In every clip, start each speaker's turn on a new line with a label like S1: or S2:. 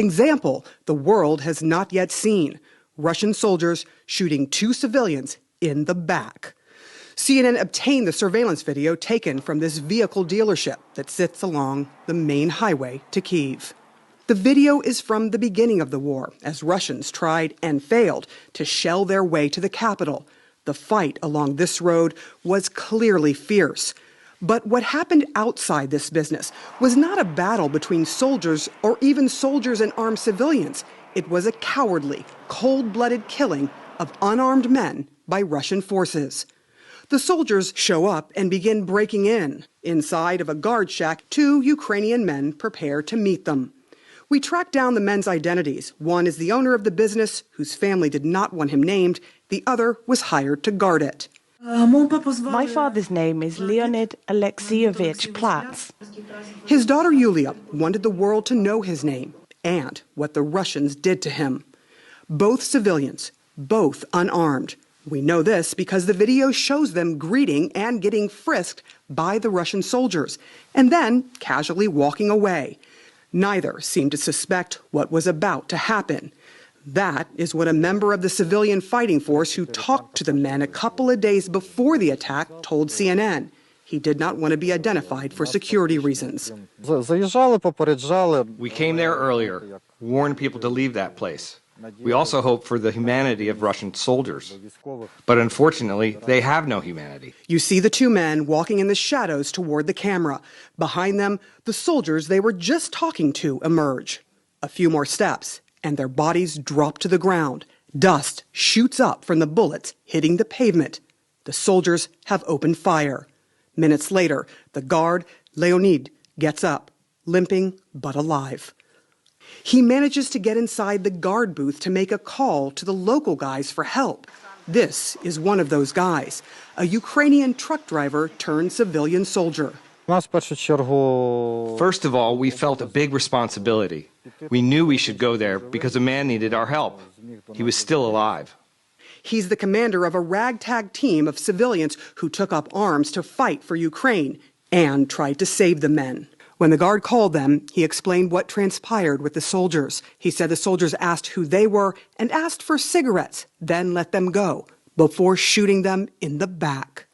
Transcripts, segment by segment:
S1: example the world has not yet seen: Russian soldiers shooting 2 civilians in the back. CNN obtained the surveillance video taken from this vehicle dealership that sits along the main highway to Kyiv. The video is from the beginning of the war, as Russians tried and failed to shell their way to the capital. The fight along this road was clearly fierce. But what happened outside this business was not a battle between soldiers or even soldiers and armed civilians. It was a cowardly, cold-blooded killing of unarmed men by Russian forces. The soldiers show up and begin breaking in. Inside of a guard shack, 2 Ukrainian men prepare to meet them. We track down the men's identities. One is the owner of the business, whose family did not want him named. The other was hired to guard it.
S2: My father's name is Leonid Alexeyevich Platz.
S1: His daughter Yulia wanted the world to know his name and what the Russians did to him. Both civilians, both unarmed. We know this because the video shows them greeting and getting frisked by the Russian soldiers, and then casually walking away. Neither seemed to suspect what was about to happen. That is what a member of the civilian fighting force who talked to the men a couple of days before the attack told CNN. He did not want to be identified for security reasons.
S3: We came there earlier, warned people to leave that place. We also hope for the humanity of Russian soldiers. But unfortunately, they have no humanity.
S1: You see the 2 men walking in the shadows toward the camera. Behind them, the soldiers they were just talking to emerge. A few more steps, and their bodies drop to the ground. Dust shoots up from the bullets hitting the pavement. The soldiers have opened fire. Minutes later, the guard, Leonid, gets up, limping but alive. He manages to get inside the guard booth to make a call to the local guys for help. This is one of those guys, a Ukrainian truck driver turned civilian soldier.
S3: First of all, we felt a big responsibility. We knew we should go there because a man needed our help. He was still alive.
S1: He's the commander of a ragtag team of civilians who took up arms to fight for Ukraine and tried to save the men. When the guard called them, he explained what transpired with the soldiers. He said the soldiers asked who they were and asked for cigarettes, then let them go, before shooting them in the back.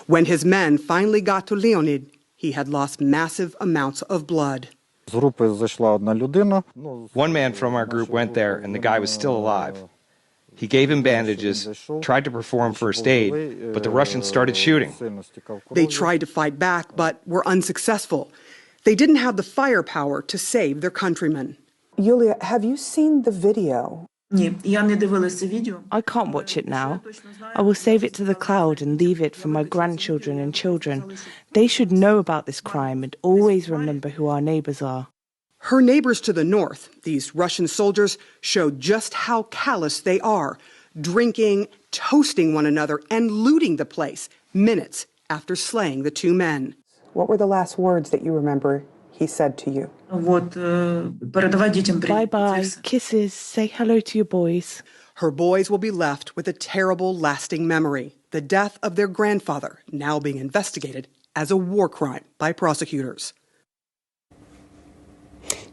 S1: When his men finally got to Leonid, he had lost massive amounts of blood.
S3: One man from our group went there, and the guy was still alive. He gave him bandages, tried to perform first aid, but the Russians started shooting.
S1: They tried to fight back, but were unsuccessful. They didn't have the firepower to save their countrymen.
S4: Yulia, have you seen the video?
S2: I can't watch it now. I will save it to the cloud and leave it for my grandchildren and children. They should know about this crime and always remember who our neighbors are.
S1: Her neighbors to the north, these Russian soldiers, showed just how callous they are, drinking, toasting one another, and looting the place minutes after slaying the 2 men.
S4: What were the last words that you remember he said to you?
S2: Bye-bye, kisses, say hello to your boys.
S1: Her boys will be left with a terrible, lasting memory, the death of their grandfather, now being investigated as a war crime by prosecutors.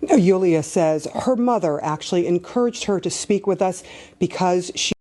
S1: Yulia says her mother actually encouraged her to speak with us because she